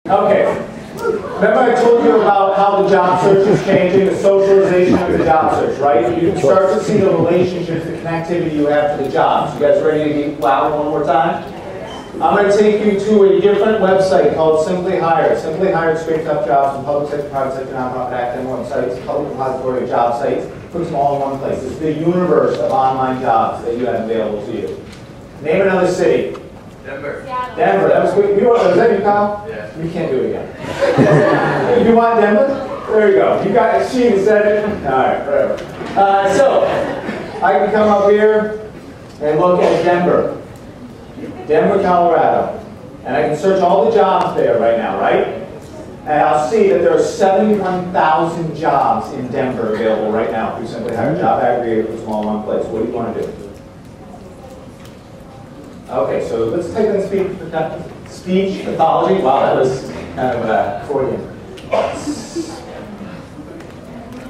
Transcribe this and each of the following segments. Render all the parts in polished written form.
Okay. Remember I told you about how the job search is changing, the socialization of the job search, right? You can start to see the relationships, the connectivity you have to the jobs. You guys ready to get loud one more time? I'm going to take you to a different website called Simply Hired. Simply Hired scrapes up jobs from public sector, private sector, nonprofit, academic websites, public repository of job sites, puts them all in one place. It's the universe of online jobs that you have available to you. Name another city. Denver. Denver. That was good. Was that you, Kyle? Yeah. You can't do it again. You want Denver? There you go. You got it. She said it. All right, whatever. So, I can come up here and look at Denver. Denver, Colorado. And I can search all the jobs there right now, right? And I'll see that there are 71,000 jobs in Denver available right now through Simply Hired. Job aggregator puts them all in one place. What do you want to do? Okay, so let's take in speech pathology. Wow, that was kind of Freudian.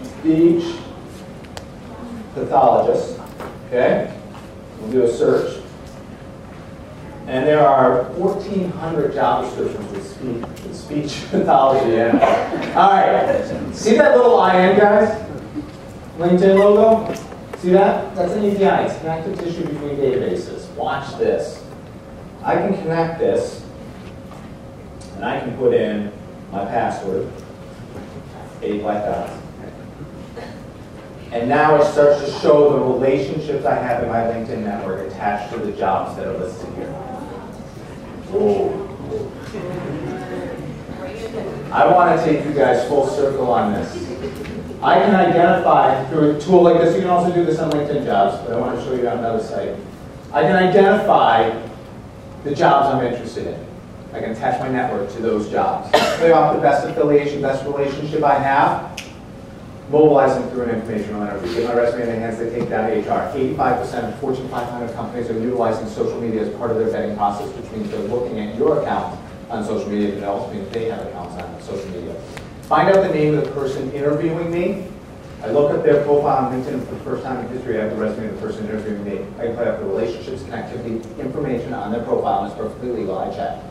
Speech pathologist. Okay, we'll do a search. And there are 1,400 job descriptions with speech pathology in it. All right, see that little IN, guys? LinkedIn logo? See that? That's an API. It's connective tissue between databases. Watch this. I can connect this, and I can put in my password, 8 black dots. And now it starts to show the relationships I have in my LinkedIn network attached to the jobs that are listed here. Whoa. I want to take you guys full circle on this. I can identify through a tool like this. You can also do this on LinkedIn jobs, but I want to show you on another site. I can identify the jobs I'm interested in. I can attach my network to those jobs. Play off the best affiliation, best relationship I have, mobilize them through an informational interview. Get my resume in the hands that take down HR. 85% of Fortune 500 companies are utilizing social media as part of their vetting process, which means they're looking at your account on social media, but it also means they have accounts on social media. Find out the name of the person interviewing me. I look at their profile on LinkedIn for the first time in history. I have the resume of the person interviewing me. I can play up the relationships, connectivity, information on their profile, and it's perfectly legal. I check.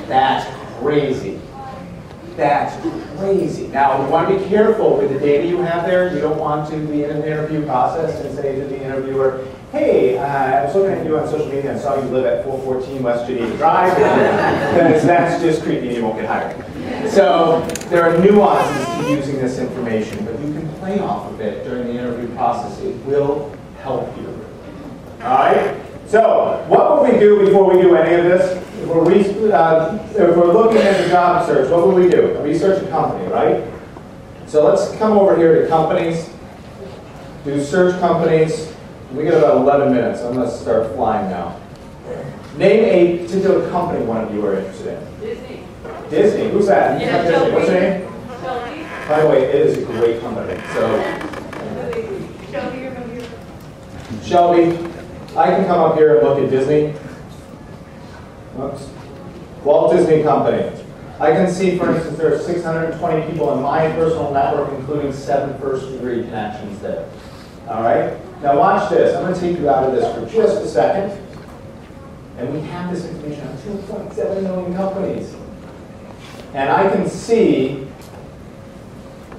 That's crazy. That's crazy. Now, you want to be careful with the data you have there. You don't want to be in an interview process and say to the interviewer, hey, I was looking at you on social media and saw you live at 414 West Geneva Drive. That's just creepy and you won't get hired. So there are nuances to using this information, but you can play off of it during the interview process. It will help you. All right? So what would we do before we do any of this? If we're looking at the job search, what would we do? Research a company, right? So let's come over here to companies, do search companies. We got about 11 minutes. I'm going to start flying now. Name a particular company one of you are interested in. Disney. Disney? Who's that? Yeah, Disney. What's her name? Shelby. By the way, it is a great company. So, Shelby, you're going to be Shelby, I can come up here and look at Disney. Whoops. Walt Disney Company. I can see, for instance, there are 620 people in my personal network, including 7 first-degree connections there. All right? Now watch this. I'm going to take you out of this for just a second. And we have this information on 2.7 million companies. And I can see,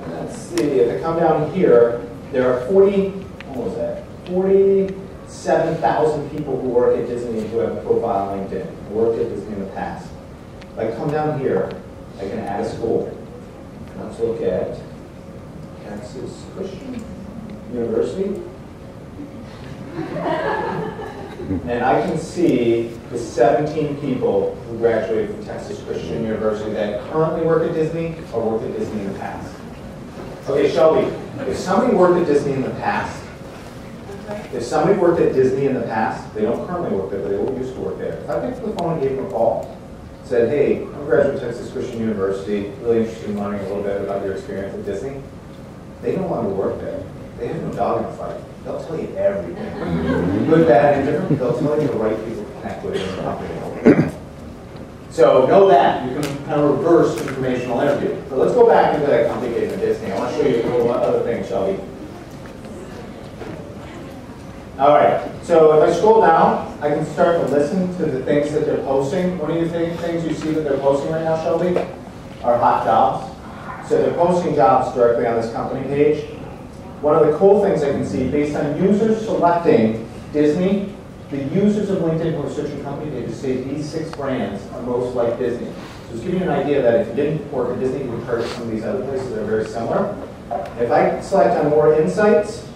let's see, if I come down here, there are 47,000 people who work at Disney who have a profile on LinkedIn, who worked at Disney in the past. If I come down here, I can add a school. Let's look at Texas Christian University. And I can see the 17 people who graduated from Texas Christian University that currently work at Disney or worked at Disney in the past. Okay, Shelby, if somebody worked at Disney in the past, they don't currently work there, but they used to work there. If I picked up the phone and gave them a call, said, hey, I'm a graduate of Texas Christian University, really interested in learning a little bit about your experience at Disney, they don't want to work there. They have no dog in the fight. They'll tell you everything. Good, bad, and different. They'll tell you the right people to connect with in the company. So know that. You can kind of reverse informational interview. So let's go back into that complicated Disney. I want to show you a little other thing, Shelby. All right, so if I scroll down, I can start to listen to the things that they're posting. One of the things you see that they're posting right now, Shelby, are hot jobs. So they're posting jobs directly on this company page. One of the cool things I can see, based on users selecting Disney, the users of LinkedIn who are searching company, they just say these 6 brands are most like Disney. So it's giving you an idea that if you didn't work at Disney, you would target some of these other places that are very similar. If I select on more insights,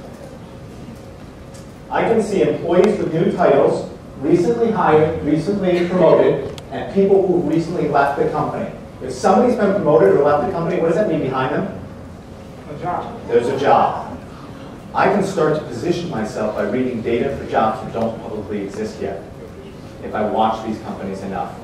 I can see employees with new titles, recently hired, recently promoted, and people who recently left the company. If somebody's been promoted or left the company, what does that mean behind them? A job. There's a job. I can start to position myself by reading data for jobs that don't publicly exist yet, if I watch these companies enough.